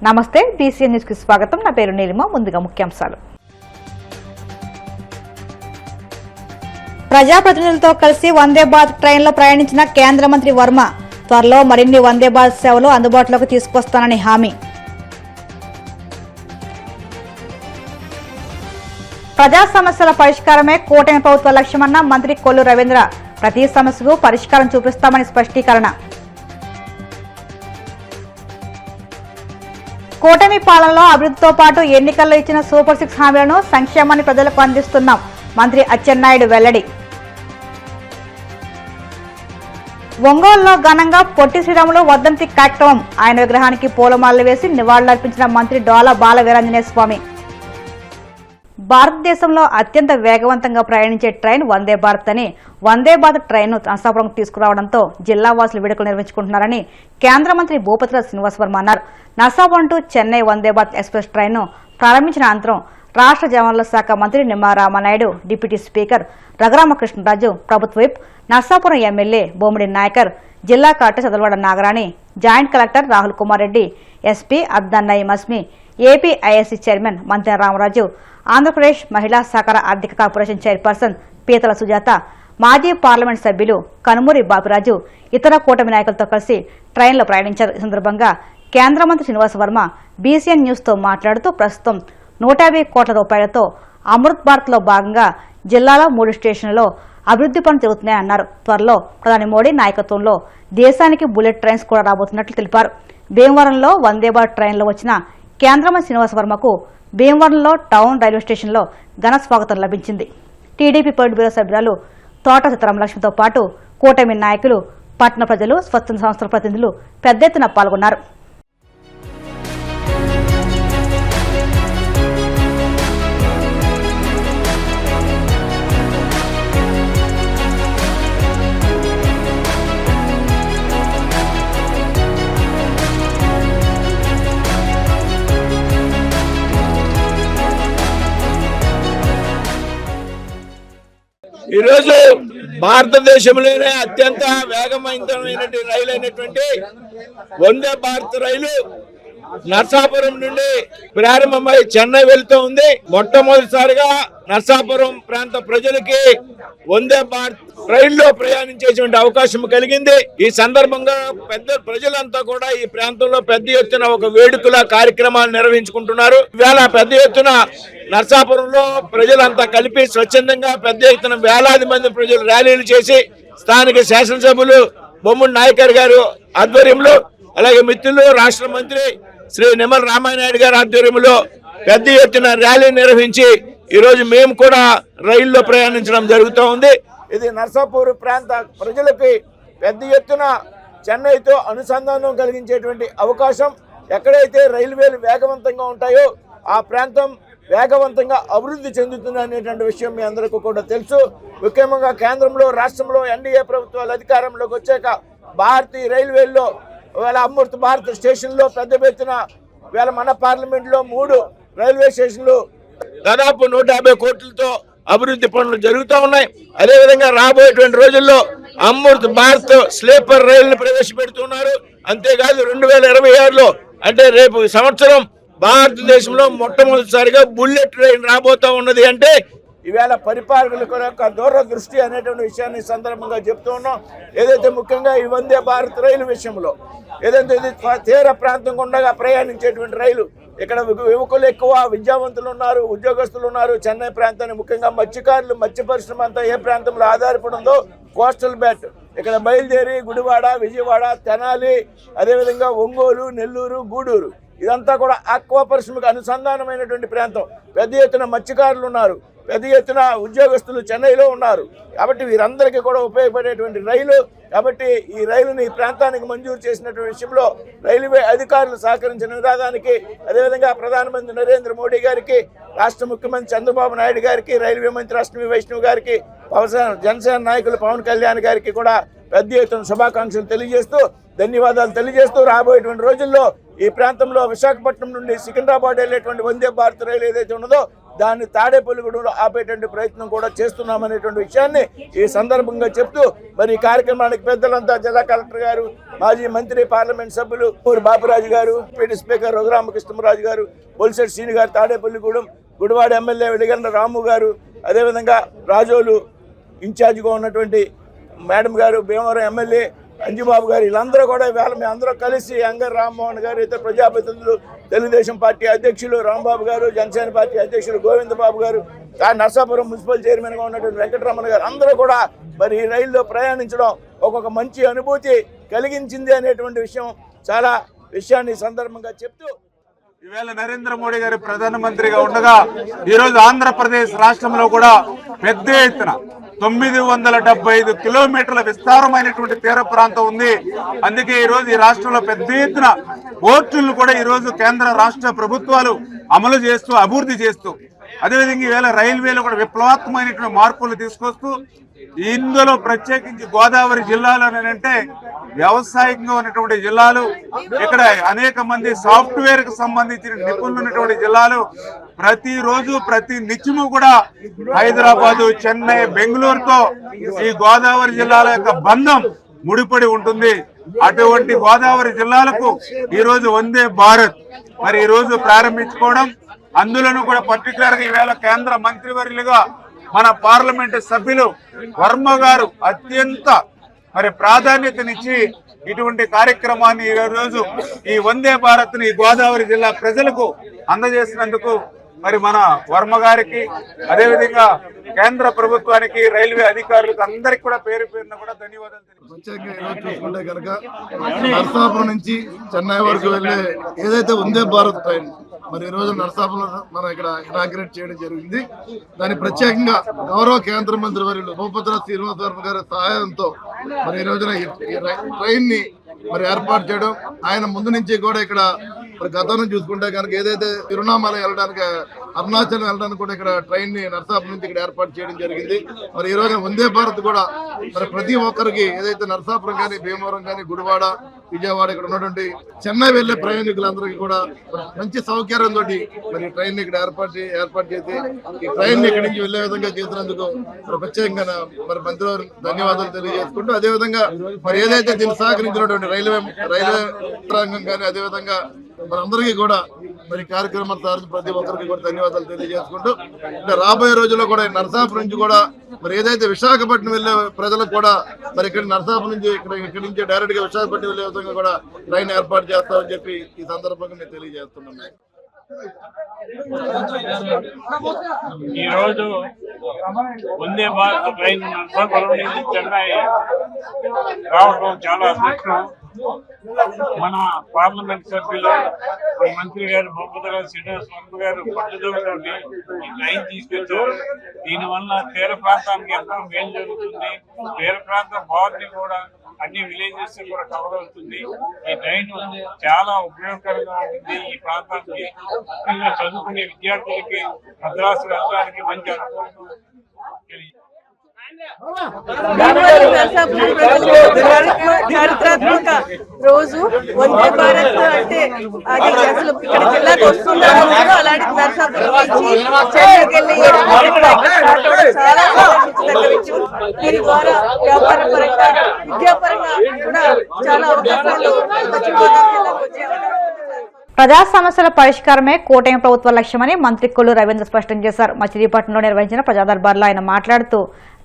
నమస్తే BCN news కి స్వాగతం. నా పేరు నీలిమ. ముందుగా ముఖ్యాంశాలు. ప్రజాప్రతినిధులతో కలిసి వందే భారత్ ట్రైన్లో ప్రయాణించిన కేంద్ర మంత్రి వర్మ త్వరలో మరిన్ని వందే భారత్ సేవలు అందుబాటులోకి తీసుకొస్తానని హామీ. ప్రజా సమస్యల పరిష్కారమే కూటమి ప్రభుత్వ లక్ష్యమన్న మంత్రి కొల్లు రవీంద్ర. ప్రతి సమస్యకు పరిష్కారం చూపిస్తామని స్పష్టీకరణ. కూటమి పాలనలో అభివృద్ధితో పాటు ఎన్నికల్లో ఇచ్చిన సూపర్ 6 హామీలను సంక్షేమాన్ని ప్రజలకు అందిస్తున్నాం. మంత్రి అచ్చెన్నాయుడు వెల్లడి. ఒంగోలులో ఘనంగా పొట్టి శ్రీరాములు వర్ధంతి కార్యక్రమం. ఆయన విగ్రహానికి పూలమాలలు వేసి నివాళులర్పించిన మంత్రి డోలా బాల వీరాంజనేయ స్వామి. భారతదేశంలో అత్యంత వేగవంతంగా ప్రయాణించే ట్రైన్ వందే భారత్ అని వందే భారత్ ట్రైన్ను నరసాపురం తీసుకురావడంతో జిల్లా వాసులు వేడుకలు నిర్వహించుకుంటున్నారని కేంద్ర మంత్రి భూపతిరాజు శ్రీనివాస్ వర్మ అన్నారు. నరసాపురం టు చెన్నై వందే భారత్ ఎక్స్ప్రెస్ ట్రైన్ను ప్రారంభించిన అనంతరం రాష్ట్ర జవహర్ల శాఖ మంత్రి నిమ్మల రామానాయుడు, డిప్యూటీ స్పీకర్ రఘురామకృష్ణరాజు, ప్రభుత్వ విప్ నరసాపురం ఎమ్మెల్యే బొమ్మిడి నాయకర్, జిల్లా collector Chadalavada Nagarani, joint collector Rahul Kumar Reddy, SP Adnan Naeem Asmi, AP ISC chairman Mantena Ramaraju, Andhra Pradesh మహిళా సహకార ఆర్థిక కార్పొరేషన్ చైర్పర్సన్ పీతల సుజాత, మాజీ పార్లమెంట్ సభ్యులు కనుమూరి బాపిరాజు ఇతర కూటమి నాయకులతో కలిసి ట్రైన్లో ప్రయాణించారు. ఈ సందర్భంగా కేంద్ర మంత్రి శ్రీనివాస్ వర్మ బీసీఎన్ న్యూస్తో మాట్లాడుతూ ప్రస్తుతం 150 కోట్ల రూపాయలతో అమృత్ భారత్లో భాగంగా జిల్లాలో 3 స్టేషన్లలో అభివృద్ధి పనులు జరుగుతున్నాయన్నారు. త్వరలో ప్రధాని మోడీ నాయకత్వంలో దేశానికి బుల్లెట్ ట్రైన్స్ కూడా రాబోతున్నట్లు తెలిపారు. భీమవరంలో వందే భారత్ ట్రైన్లో వచ్చిన కేంద్ర మంత్రి శ్రీనివాస్ వర్మకు భీమవరంలో టౌన్ రైల్వే స్టేషన్లో ఘన స్వాగతం లభించింది. టీడీపీ పొలిట్ బ్యూరో సభ్యురాలు తోట సీతారామలక్ష్మితో పాటు కూటమి నాయకులు, పట్టణ ప్రజలు, స్వచ్ఛంద సంస్థల ప్రతినిధులు పెద్ద ఎత్తున పాల్గొన్నారు. ఈరోజు భారతదేశంలోనే అత్యంత వేగవంతమైనటువంటి రైలు అయినటువంటి వందే భారత్ రైలు నరసాపురం నుండి ప్రారంభమై చెన్నై వెళ్తూ ఉంది. మొట్టమొదటిసారిగా నరసాపురం ప్రాంత ప్రజలకి వందే భారత్ రైల్లో ప్రయాణించేటువంటి అవకాశం కలిగింది. ఈ సందర్భంగా పెద్ద ప్రజలంతా కూడా ఈ ప్రాంతంలో పెద్ద ఎత్తున ఒక వేడుకల కార్యక్రమాలు నిర్వహించుకుంటున్నారు. ఇవాళ పెద్ద ఎత్తున నరసాపురంలో ప్రజలంతా కలిపి స్వచ్ఛందంగా పెద్ద ఎత్తున వేలాది మంది ప్రజలు ర్యాలీలు చేసి స్థానిక శాసనసభ్యులు బొమ్మిడి నాయకర్ గారు ఆధ్వర్యంలో, అలాగే మిత్రులు రాష్ట్ర మంత్రి శ్రీ నిమ్మల రామానాయుడు గారి ఆధ్వర్యంలో పెద్ద ఎత్తున ర్యాలీ నిర్వహించి ఈరోజు మేము కూడా రైల్లో ప్రయాణించడం జరుగుతూ ఉంది. ఇది నరసాపూర్ ప్రాంత ప్రజలకి పెద్ద ఎత్తున చెన్నైతో అనుసంధానం కలిగించేటువంటి అవకాశం. ఎక్కడైతే రైల్వేలు వేగవంతంగా ఉంటాయో ఆ ప్రాంతం వేగవంతంగా అభివృద్ధి చెందుతుంది అనేటువంటి విషయం మీ అందరికీ కూడా తెలుసు. ముఖ్యంగా కేంద్రంలో రాష్ట్రంలో ఎన్డీఏ ప్రభుత్వాలు అధికారంలోకి వచ్చాక భారతీయ రైల్వేల్లో వేళ అమృత్ భారత్ స్టేషన్లో పెద్ద ఎత్తున వేళ మన పార్లమెంట్లో 3 రైల్వే స్టేషన్లు దాదాపు 150 కోట్లతో అభివృద్ధి పనులు జరుగుతూ ఉన్నాయి. అదేవిధంగా రాబోయేటువంటి రోజుల్లో అమృత్ భారత్ స్లీపర్ రైలును ప్రవేశపెడుతున్నారు. అంతేకాదు 2026లో అంటే రేపు సంవత్సరం భారతదేశంలో మొట్టమొదటిసారిగా బుల్లెట్ ట్రైన్ రాబోతా ఉన్నది. అంటే ఈవేళ పరిపాలకుల యొక్క దూరదృష్టి అనేటువంటి విషయాన్ని సందర్భంగా చెప్తూ ఉన్నాం. ఏదైతే ముఖ్యంగా ఈ వందే భారత్ రైలు విషయంలో ఏదైతే ఇది తీర ప్రాంతం గుండా ప్రయాణించేటువంటి రైలు, ఇక్కడ యువకులు ఎక్కువ, విద్యావంతులు ఉన్నారు, ఉద్యోగస్తులు ఉన్నారు. చెన్నై ప్రాంతాన్ని ముఖ్యంగా మత్స్యకారులు, మత్స్య పరిశ్రమ అంతా ఏ ప్రాంతంలో ఆధారపడి ఉందో కోస్టల్ బెల్ట్ ఇక్కడ బయలుదేరి గుడివాడ, విజయవాడ, తెనాలి, అదేవిధంగా ఒంగోలు, నెల్లూరు, గూడూరు ఇదంతా కూడా ఆక్వా పరిశ్రమకు అనుసంధానమైనటువంటి ప్రాంతం. పెద్ద ఎత్తున మత్స్యకారులు ఉన్నారు, పెద్ద ఎత్తున ఉద్యోగస్తులు చెన్నైలో ఉన్నారు. కాబట్టి వీరందరికీ కూడా ఉపయోగపడేటువంటి రైలు. కాబట్టి ఈ రైలుని ఈ ప్రాంతానికి మంజూరు చేసినటువంటి విషయంలో రైల్వే అధికారులు సహకరించిన విధానానికి, అదేవిధంగా ప్రధానమంత్రి నరేంద్ర మోడీ గారికి, రాష్ట్ర ముఖ్యమంత్రి చంద్రబాబు నాయుడు గారికి, రైల్వే మంత్రి అశ్విని వైష్ణవ్ గారికి, జనసేన నాయకులు పవన్ కళ్యాణ్ గారికి కూడా పెద్ద ఎత్తున శుభాకాంక్షలు తెలియజేస్తూ, ధన్యవాదాలు తెలియజేస్తూ రాబోయేటువంటి రోజుల్లో ఈ ప్రాంతంలో విశాఖపట్నం నుండి సికింద్రాబాద్ వెళ్ళేటువంటి వందే భారత్ రైలు ఏదైతే ఉన్నదో దాన్ని తాడేపల్లిగూడెంలో ఆపేటువంటి ప్రయత్నం కూడా చేస్తున్నామనేటువంటి విషయాన్ని ఈ సందర్భంగా చెప్తూ మరి ఈ కార్యక్రమానికి పెద్దలంతా జిల్లా కలెక్టర్ గారు, మాజీ మంత్రి, పార్లమెంట్ సభ్యులు ఊరి బాపిరాజు గారు, డిప్యూటీ స్పీకర్ రఘురామకృష్ణరాజు గారు, బొలిశెట్టి శ్రీని గారు, తాడేపల్లిగూడెం గుడివాడ ఎమ్మెల్యే వెలిగండ్ల రాము గారు, అదేవిధంగా రాజోలు ఇన్ఛార్జిగా ఉన్నటువంటి మేడం గారు, భీమవరం ఎమ్మెల్యే అంజుబాబు గారు, వీళ్ళందరూ కూడా ఇవాళ మేము అందరూ కలిసి అంగర్ రామ్మోహన్ గారు, ఇతర ప్రజాప్రతినిధులు, తెలుగుదేశం పార్టీ అధ్యక్షులు రాంబాబు గారు, జనసేన పార్టీ అధ్యక్షులు గోవిందబాబు గారు, నర్సాపురం మున్సిపల్ చైర్మన్గా ఉన్నటువంటి వెంకటరమణ గారు అందరూ కూడా మరి ఈ రైల్లో ప్రయాణించడం ఒక్కొక్క మంచి అనుభూతి కలిగించింది అనేటువంటి చాలా విషయాన్ని సందర్భంగా చెప్తూ, ఈవేళ నరేంద్ర మోడీ గారు ప్రధానమంత్రిగా ఉండగా ఈరోజు ఆంధ్రప్రదేశ్ రాష్ట్రంలో కూడా పెద్ద ఎత్తున 975 కిలోమీటర్ల విస్తారమైనటువంటి తీర ప్రాంతం ఉంది. అందుకే ఈ రోజు ఈ రాష్ట్రంలో పెద్ద ఎత్తున పోర్టులను కూడా ఈ రోజు కేంద్ర రాష్ట్ర ప్రభుత్వాలు అమలు చేస్తూ అభివృద్ధి చేస్తూ, అదేవిధంగా ఈవేళ రైల్వేలో కూడా విప్లవాత్మకమైనటువంటి మార్పులు తీసుకొస్తూ, ఇందులో ప్రత్యేకించి గోదావరి జిల్లాలు అంటే వ్యవసాయంగా ఉన్నటువంటి జిల్లాలు, ఇక్కడ అనేక మంది సాఫ్ట్వేర్ కు సంబంధించిన నిపుణులు ఉన్నటువంటి జిల్లాలు, ప్రతిరోజు ప్రతి నిత్యము కూడా హైదరాబాదు, చెన్నై, బెంగళూరుతో ఈ గోదావరి జిల్లాల యొక్క బంధం ముడిపడి ఉంటుంది. అటువంటి గోదావరి జిల్లాలకు ఈ రోజు వందే భారత్ మరి ఈ రోజు ప్రారంభించుకోవడం, అందులోనూ కూడా పర్టికులర్ గా ఈవేళ కేంద్ర మంత్రివర్యులుగా మన పార్లమెంటు సభ్యులు వర్మ గారు అత్యంత మరి ప్రాధాన్యతనిచ్చి ఇటువంటి కార్యక్రమాన్ని ఈ రోజు ఈ వందే భారత్ ని గోదావరి జిల్లా ప్రజలకు అందజేసినందుకు మరి మన వర్మ గారికి, అదేవిధంగా కేంద్ర ప్రభుత్వానికి, రైల్వే అధికారులకు అందరికి కూడా పేరు పేరున కూడా ధన్యవాదాలు. ప్రత్యేకంగా ఈరోజు చూసుకుంటే కనుక నర్సాపురం నుంచి చెన్నై వరకు వెళ్ళే ఏదైతే వందే భారత్ ట్రైన్ మరి ఈ రోజు నర్సాపురం మనం ఇక్కడ ఇనాగ్రేట్ చేయడం జరిగింది. దాని ప్రత్యేకంగా గౌరవ కేంద్ర మంత్రి వర్యులు భూపతిరాజు శ్రీనివాస్ వర్మ గారి సహాయంతో మరి ఈ రోజున ఈ ట్రైన్ ని మరి ఏర్పాటు చేయడం, ఆయన ముందు నుంచి కూడా ఇక్కడ మరి గతంలో చూసుకుంటే కనుక ఏదైతే తిరువణామలై వెళ్ళడానికి, అరుణాచలం వెళ్ళడానికి కూడా ఇక్కడ ట్రైన్ ని నర్సాపురం నుంచి ఇక్కడ ఏర్పాటు చేయడం జరిగింది. మరి ఈ రోజు వందే భారత్ కూడా మరి ప్రతి ఒక్కరికి ఏదైతే నర్సాపురం కానీ, భీమవరం కానీ, గుడివాడ, విజయవాడ ఇక్కడ ఉన్నటువంటి చెన్నై వెళ్లే ప్రయాణికులందరికీ కూడా మంచి సౌకర్యంతో మరి ట్రైన్ ఇక్కడ ఏర్పాటు చేసి ఈ ట్రైన్ ఇక్కడి నుంచి వెళ్లే విధంగా చేసినందుకు ప్రత్యేకంగా మరి మంత్రి ధన్యవాదాలు తెలియజేసుకుంటూ, అదేవిధంగా మరి ఏదైతే దీన్ని సహకరించినటువంటి రైల్వే యంత్రాంగం కానీ, అదేవిధంగా మనందరికీ కూడా మరి కార్యక్రమాలు తయారు ప్రతి ఒక్కరికి కూడా ధన్యవాదాలు తెలియజేసుకుంటూ, ఇంకా రాబోయే రోజుల్లో కూడా నర్సాపురం నుంచి కూడా మరి ఏదైతే విశాఖపట్నం వెళ్లే ప్రజలకు కూడా మరి ఇక్కడ నర్సాపురం నుంచి ఇక్కడి నుంచి డైరెక్ట్ గా విశాఖపట్నం వెళ్లే విధంగా కూడా ట్రైన్ ఏర్పాటు చేస్తామని చెప్పి ఈ సందర్భంగా నేను తెలియజేస్తున్నాను. ఈ రోజు వందే భారత్ ట్రైన్ నర్సాపురం నుంచి చెన్నై రావడం చాలా అదృష్టం. మన పార్లమెంట్ సభ్యులు మంత్రి గారు భూపతిరాజు శ్రీనివాస్ వర్మ గారు పట్టుదలతోటి ఈ ట్రైన్ తీసుకొచ్చారు. దీనివల్ల తీర ప్రాంతానికి ఎంతో మేలు జరుగుతుంది. తీర ప్రాంతం బాగుంది కూడా, అన్ని విలేజెస్ కూడా కవర్ అవుతుంది. ఈ ట్రైన్ చాలా ఉపయోగకరంగా ఉంటుంది. ఈ ప్రాంతానికి ముఖ్యంగా చదువుకునే విద్యార్థులకి మద్రాసు వెళ్ళడానికి మంచి అనుకూలంగా చారిత్రాత్మక రోజు వందే భారత్ అంటే అది అసలు ఇక్కడ జిల్లాకు వస్తుందో అలాంటి నర్సాపురం నుంచి చెన్నైకి వెళ్ళి చాలా సందర్శించదగ్గ విషయం. దీని ద్వారా వ్యాపార పరంగా, విద్యాపరంగా కూడా చాలా అవకాశాలు పశ్చిమ గోదావరి జిల్లాకు వచ్చే ప్రజా సమస్యల పరిష్కారమే కూటమి ప్రభుత్వ లక్ష్యమని మంత్రి కొల్లు రవీంద్ర స్పష్టం చేశారు. మచిలీపట్నంలో నిర్వహించిన ప్రజా దర్బార్లో ఆయన మాట్లాడుతూ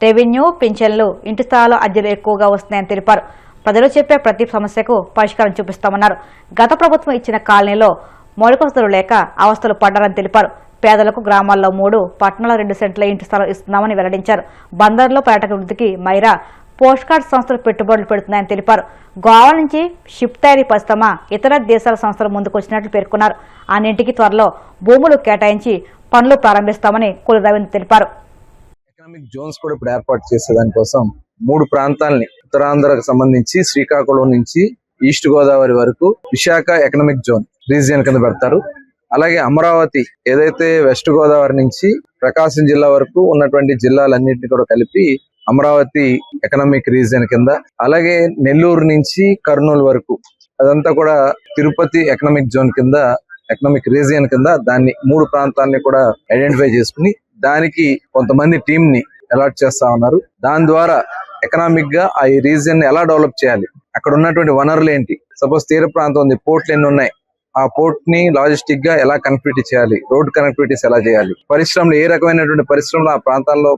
రెవెన్యూ, పింఛన్లు, ఇంటి స్థలాల అద్దెలు ఎక్కువగా వస్తున్నాయని తెలిపారు. ప్రజలు చెప్పే ప్రతి సమస్యకు పరిష్కారం చూపిస్తామన్నారు. గత ప్రభుత్వం ఇచ్చిన కాలనీలో మౌలిక వసతులు లేక అవస్థలు పడ్డారని తెలిపారు. పేదలకు గ్రామాల్లో 3, పట్టణాల్లో 2 సెంట్ల ఇంటి స్థలం ఇస్తున్నామని వెల్లడించారు. బందర్లో పర్యాటక వృద్ధికి మైరా పోస్ట్ కార్డ్ సంస్థలు పెట్టుబడులు పెడుతున్నాయని తెలిపారు. గోవా నుంచి షిప్ తయారీ పరిశ్రమ ఇతర దేశాల సంస్థలు ముందుకొచ్చినట్లు పేర్కొన్నారు. అన్నింటికి త్వరలో భూములు కేటాయించి పనులు ప్రారంభిస్తామని కొల్లు రవీంద్ర తెలిపారు. ఎకనామిక్ జోన్స్ కూడా ఇప్పుడు ఏర్పాటు చేసే దానికోసం 3 ప్రాంతాలని ఉత్తరాంధ్రకు సంబంధించి శ్రీకాకుళం నుంచి ఈస్ట్ గోదావరి వరకు విశాఖ ఎకనామిక్ జోన్ రీజియన్ కింద పెడతారు. అలాగే అమరావతి ఏదైతే వెస్ట్ గోదావరి నుంచి ప్రకాశం జిల్లా వరకు ఉన్నటువంటి జిల్లాలన్నింటినీ కూడా కలిపి అమరావతి ఎకనామిక్ రీజియన్ కింద, అలాగే నెల్లూరు నుంచి కర్నూలు వరకు అదంతా కూడా తిరుపతి ఎకనామిక్ జోన్ కింద ఎకనామిక్ రీజియన్ కింద దాన్ని 3 ప్రాంతాలని కూడా ఐడెంటిఫై చేసుకుని దానికి కొంతమంది టీం ని అలాట్ చేస్తా ఉన్నారు. దాని ద్వారా ఎకనామిక్ గా ఆ రీజియన్ ఎలా డెవలప్ చేయాలి, అక్కడ ఉన్నటువంటి వనరులు ఏంటి, సపోజ్ తీర ప్రాంతం ఉంది, పోర్ట్లు ఎన్ని ఉన్నాయి, ఆ పోర్ట్ ని లాజిస్టిక్ గా ఎలా కనెక్టివిటీ చేయాలి, రోడ్ కనెక్టివిటీస్ ఎలా చేయాలి, పరిశ్రమలు ఏ రకమైనటువంటి పరిశ్రమలు ఆ ప్రాంతాల్లో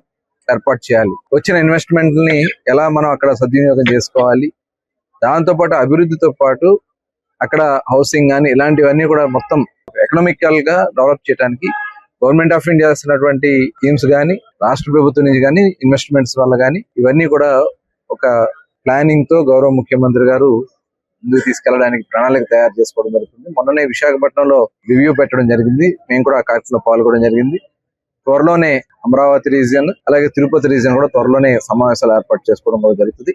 ఏర్పాటు చేయాలి, వచ్చిన ఇన్వెస్ట్మెంట్ ని ఎలా మనం అక్కడ సద్వినియోగం చేసుకోవాలి, దాంతో పాటు అభివృద్ధితో పాటు అక్కడ హౌసింగ్ కానీ ఇలాంటివన్నీ కూడా మొత్తం ఎకనామికల్ గా డెవలప్ చేయడానికి గవర్నమెంట్ ఆఫ్ ఇండియా చేస్తున్నటువంటి స్కీమ్స్ కానీ రాష్ట్ర ప్రభుత్వం నుంచి కానీ ఇన్వెస్ట్మెంట్స్ వల్ల కానీ ఇవన్నీ కూడా ఒక ప్లానింగ్ తో గౌరవ ముఖ్యమంత్రి గారు ముందుకు తీసుకెళ్లడానికి ప్రణాళిక తయారు చేసుకోవడం జరుగుతుంది. మొన్ననే విశాఖపట్నంలో రివ్యూ పెట్టడం జరిగింది. మేము కూడా ఆ కార్యక్రమంలో పాల్గొనడం జరిగింది. త్వరలోనే అమరావతి రీజియన్ అలాగే తిరుపతి రీజియన్ కూడా త్వరలోనే సమావేశాలు ఏర్పాటు చేసుకోవడం కూడా జరుగుతుంది.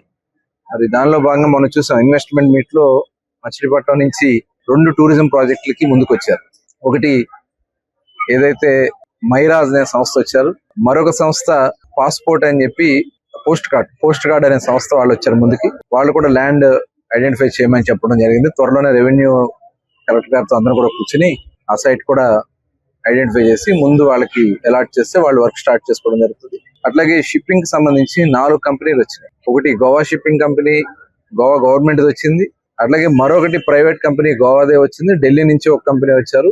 మరి దానిలో భాగంగా మనం చూసాం ఇన్వెస్ట్మెంట్ మీట్ లో మచిలీపట్నం నుంచి 2 టూరిజం ప్రాజెక్టులకి ముందుకు వచ్చారు. ఒకటి ఏదైతే మైరాజ్ అనే సంస్థ వచ్చారు, మరొక సంస్థ పాస్పోర్ట్ అని చెప్పి పోస్ట్ కార్డ్ అనే సంస్థ వాళ్ళు వచ్చారు ముందుకి. వాళ్ళు కూడా ల్యాండ్ ఐడెంటిఫై చేయమని చెప్పడం జరిగింది. త్వరలోనే రెవెన్యూ కలెక్టర్ గారితో అందరూ కూడా కూర్చుని ఆ సైట్ కూడా ఐడెంటిఫై చేసి ముందు వాళ్ళకి అలాట్ చేస్తే వాళ్ళు వర్క్ స్టార్ట్ చేసుకోవడం జరుగుతుంది. అట్లాగే షిప్పింగ్ కి సంబంధించి 4 కంపెనీలు వచ్చినాయి. ఒకటి Goa shipping company, Goa government వచ్చింది. అట్లాగే మరొకటి ప్రైవేట్ కంపెనీ గోవాదే వచ్చింది. ఢిల్లీ నుంచి ఒక కంపెనీ వచ్చారు,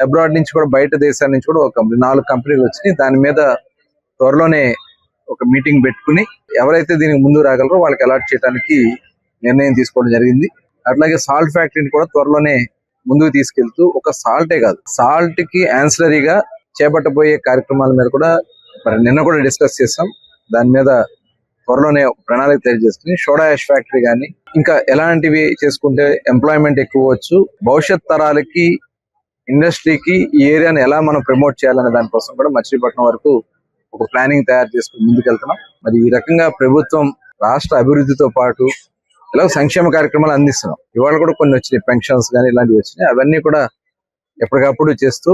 అబ్రాడ్ నుంచి కూడా బయట దేశాల నుంచి కూడా ఒక కంపెనీ, 4 కంపెనీలు వచ్చినాయి. దాని మీద త్వరలోనే ఒక మీటింగ్ పెట్టుకుని ఎవరైతే దీనికి ముందు రాగలరో వాళ్ళకి అలాట్ చేయడానికి నిర్ణయం తీసుకోవడం జరిగింది. అట్లాగే సాల్ట్ ఫ్యాక్టరీని కూడా త్వరలోనే ముందుకు తీసుకెళ్తూ ఒక సాల్టే కాదు, సాల్ట్ కి ఆన్సిలరీగా చేపట్టబోయే కార్యక్రమాల మీద కూడా మరి నిన్న కూడా డిస్కస్ చేసాం. దాని మీద త్వరలోనే ప్రణాళిక తయారు చేసుకుని సోడా యాష్ ఫ్యాక్టరీ కానీ ఇంకా ఎలాంటివి చేసుకుంటే ఎంప్లాయ్మెంట్ ఎక్కువ వచ్చు, భవిష్యత్ తరాలకి ఇండస్ట్రీకి ఈ ఏరియాని ఎలా మనం ప్రమోట్ చేయాలనే దానికోసం కూడా మచిలీపట్నం వరకు ఒక ప్లానింగ్ తయారు చేసుకుని ముందుకెళ్తున్నాం. మరి ఈ రకంగా ప్రభుత్వం రాష్ట్ర అభివృద్ధితో పాటు ఇలా సంక్షేమ కార్యక్రమాలు అందిస్తున్నాం. ఇవాళ కూడా కొన్ని వచ్చినాయి, పెన్షన్స్ కానీ ఇలాంటివి వచ్చినాయి. అవన్నీ కూడా ఎప్పటికప్పుడు చేస్తూ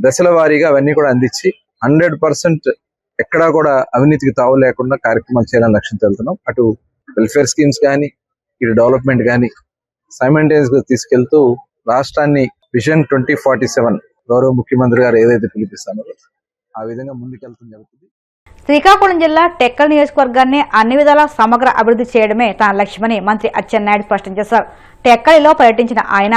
దశల వారీగా అవన్నీ కూడా అందించి 100% ఎక్కడా కూడా అవినీతికి తావు లేకుండా కార్యక్రమాలు చేయాలని లక్ష్యంతో వెళ్తున్నాం. అటు వెల్ఫేర్ స్కీమ్స్ కానీ ఇటు డెవలప్మెంట్ కానీ సైమల్టేనియస్ గా తీసుకెళ్తూ రాష్ట్రాన్ని విజన్ 2047 గౌరవ ముఖ్యమంత్రి గారు ఏదైతే పిలిపిస్తారో ఆ విధంగా ముందుకెళ్తాం జరుగుతుంది. శ్రీకాకుళం జిల్లా టెక్కల్ నియోజకవర్గాన్ని అన్ని విధాలా సమగ్ర అభివృద్ధి చేయడమే తన లక్ష్యమని మంత్రి అచ్చెన్నాయుడు స్పష్టం చేశారు. టెక్కలిలో పర్యటించిన ఆయన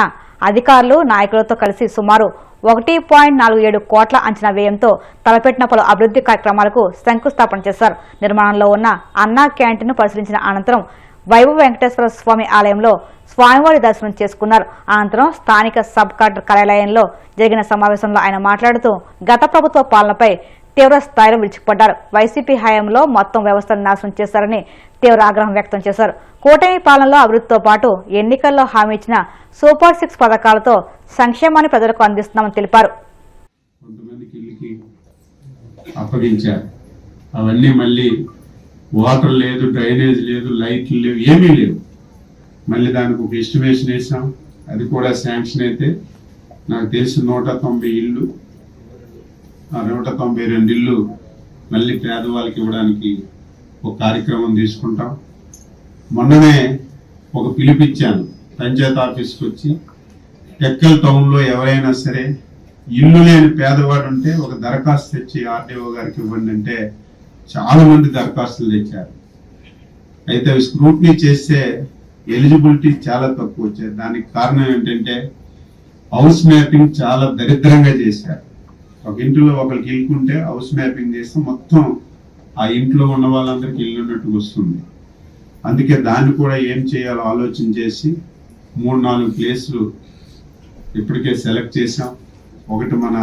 అధికారులు నాయకులతో కలిసి సుమారు 1.47 కోట్ల అంచనా వ్యయంతో తలపెట్టిన పలు అభివృద్ధి కార్యక్రమాలకు శంకుస్థాపన చేశారు. నిర్మాణంలో ఉన్న అన్నా క్యాంటీన్ను పరిశీలించిన అనంతరం వైభవ వెంకటేశ్వర స్వామి ఆలయంలో స్వామివారి దర్శనం చేసుకున్నారు. అనంతరం స్థానిక సబ్ కలెక్టర్ కార్యాలయంలో జరిగిన సమావేశంలో ఆయన మాట్లాడుతూ గత ప్రభుత్వ పాలనపై తీవ్ర స్థాయిలో విరుచుకుపడ్డారు. వైసీపీ హయాంలో మొత్తం వ్యవస్థను నాశనం చేశారని తీవ్ర ఆగ్రహం వ్యక్తం చేశారు. కూటమి పాలనలో అభివృద్ధితో పాటు ఎన్నికల్లో హామీ ఇచ్చిన సూపర్ 6 పథకాలతో సంక్షేమాన్ని ప్రజలకు అందిస్తున్నామని తెలిపారు. కొంతమందికి ఇల్లుకి అప్పగించారు, అవన్నీ మళ్ళీ వాటర్ లేదు, డ్రైనేజ్ లేదు, లైట్లు లేవు, ఏమీ లేవు. మళ్ళీ దానికి ఒక ఎస్టిమేషన్ వేసాం, అది కూడా శాంక్షన్ అయితే నాకు తెలిసి 190 ఇళ్ళు, ఆ 192 ఇళ్ళు మళ్ళీ పేదవాళ్ళకి ఇవ్వడానికి ఒక కార్యక్రమం తీసుకుంటాం. మొన్ననే ఒక పిలిపించాను పంచాయత్ ఆఫీస్కి వచ్చి, టెక్కల్ టౌన్లో ఎవరైనా సరే ఇల్లు లేని పేదవాడు ఉంటే ఒక దరఖాస్తు తెచ్చి ఆర్డీఓ గారికి ఇవ్వండి అంటే చాలా మంది దరఖాస్తులు తెచ్చారు. అయితే అవి స్క్రూటినీ చేస్తే ఎలిజిబిలిటీ చాలా తక్కువ వచ్చాయి. దానికి కారణం ఏంటంటే హౌస్ మ్యాపింగ్ చాలా దరిద్రంగా చేశారు. ఒక ఇంట్లో ఒకరికి ఇల్లుకుంటే హౌస్ మ్యాపింగ్ చేస్తే మొత్తం ఆ ఇంట్లో ఉన్న వాళ్ళందరికీ ఇల్లు ఉన్నట్టు వస్తుంది. అందుకే దాన్ని కూడా ఏం చేయాలో ఆలోచన చేసి 3-4 ప్లేసులు ఇప్పటికే సెలెక్ట్ చేసాం. ఒకటి మన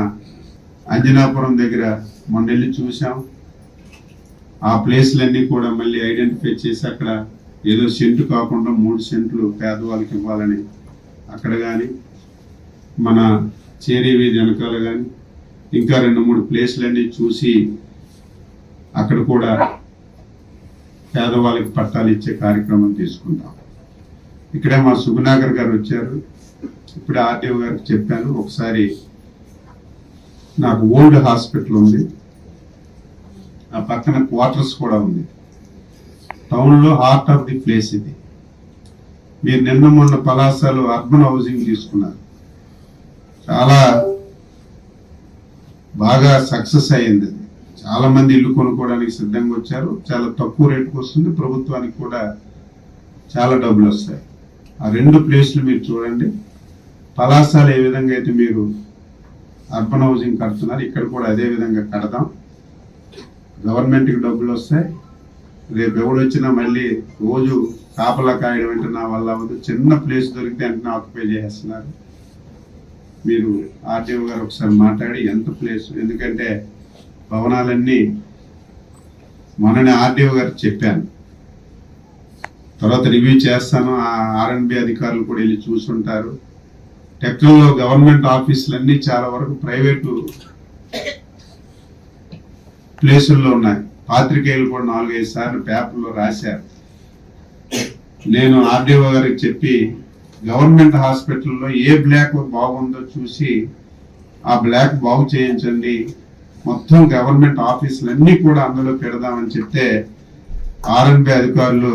అంజనాపురం దగ్గర మొన్న వెళ్ళి చూసాం. ఆ ప్లేస్లన్నీ కూడా మళ్ళీ ఐడెంటిఫై చేసి అక్కడ ఏదో సెంటు కాకుండా 3 సెంట్లు పేదవాళ్ళకి ఇవ్వాలని అక్కడ కానీ, మన చేరీ వీధి వెనకాల కానీ ఇంకా 2-3 ప్లేస్లన్నీ చూసి అక్కడ కూడా పేదవాళ్ళకి పట్టాలు ఇచ్చే కార్యక్రమం తీసుకుంటాం. ఇక్కడే మా సుగుణాకర్ గారు వచ్చారు. ఇప్పుడే ఆర్టీఓ గారికి చెప్పాను, ఒకసారి నాకు ఓల్డ్ హాస్పిటల్ ఉంది, ఆ పక్కన క్వార్టర్స్ కూడా ఉంది. టౌన్లో హార్ట్ ఆఫ్ ది ప్లేస్ ఇది. మీరు నిన్న మొన్న పలాసలో అర్బన్ హౌసింగ్ తీసుకున్నారు. చాలా బాగా సక్సెస్ అయ్యింది. చాలా మంది ఇల్లు కొనుక్కోవడానికి సిద్ధంగా వచ్చారు. చాలా తక్కువ రేటుకు వస్తుంది. ప్రభుత్వానికి కూడా చాలా డబ్బులు వస్తాయి. ఆ 2 ప్లేస్లు మీరు చూడండి. పలాసాలు ఏ విధంగా అయితే మీరు అర్బన్ హౌసింగ్ కడుతున్నారు, ఇక్కడ కూడా అదే విధంగా కడదాం. గవర్నమెంట్కి డబ్బులు వస్తాయి. రేపు ఎవడు వచ్చినా మళ్ళీ రోజు కాపలా కాయడం అంటే నా వల్ల అవ్వదు. చిన్న ప్లేస్ దొరికితే వెంటనే ఆక్యుపై చేస్తున్నారు. మీరు ఆర్డీఓ గారు ఒకసారి మాట్లాడి ఎంత ప్లేస్, ఎందుకంటే భవనాలన్నీ మొన్ననే ఆర్డీఓ గారు చెప్పాను, తర్వాత రివ్యూ చేస్తాను. ఆ R&B అధికారులు కూడా వెళ్ళి చూసుంటారు. టెక్కల్లో గవర్నమెంట్ ఆఫీసులన్నీ చాలా వరకు ప్రైవేటు ప్లేసుల్లో ఉన్నాయి. పాత్రికేయులు కూడా 4-5 సార్లు పేపర్లో రాశారు. నేను ఆర్డీఓ గారికి చెప్పి గవర్నమెంట్ హాస్పిటల్లో ఏ బ్లాక్ బాగుందో చూసి ఆ బ్లాక్ బాగు చేయించండి, మొత్తం గవర్నమెంట్ ఆఫీసులన్నీ కూడా అందులో పెడదామని చెప్తే R&B అధికారులు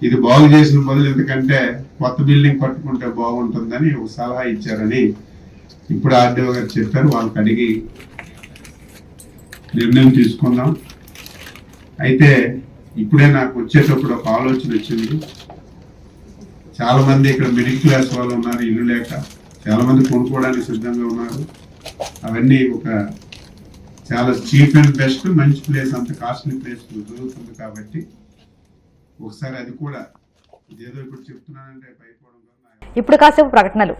ఇది బాగు చేసిన బదులు ఎందుకంటే కొత్త బిల్డింగ్ కట్టుకుంటే బాగుంటుందని ఒక సలహా ఇచ్చారని ఇప్పుడు ఆర్డీఓ గారు చెప్పారు. వాళ్ళకి అడిగి నిర్ణయం తీసుకుందాం. అయితే ఇప్పుడే నాకు వచ్చేటప్పుడు ఒక ఆలోచన వచ్చింది. చాలా మంది ఇక్కడ మిడిల్ క్లాస్ వాళ్ళు ఉన్నారు, ఇల్లు లేక చాలా మంది కొనుక్కోవడానికి సిద్ధంగా ఉన్నారు. అవన్నీ ఒక చాలా చీప్ అండ్ బెస్ట్ మంచి ప్లేస్, అంత కాస్ట్లీ ప్లేస్ దొరుకుతుంది కాబట్టి ఒకసారి అది కూడా ఇదేదో ఇప్పుడు చెప్తున్నానంటే పైపోవడం. ఇప్పుడు కాసేపు ప్రకటనలు.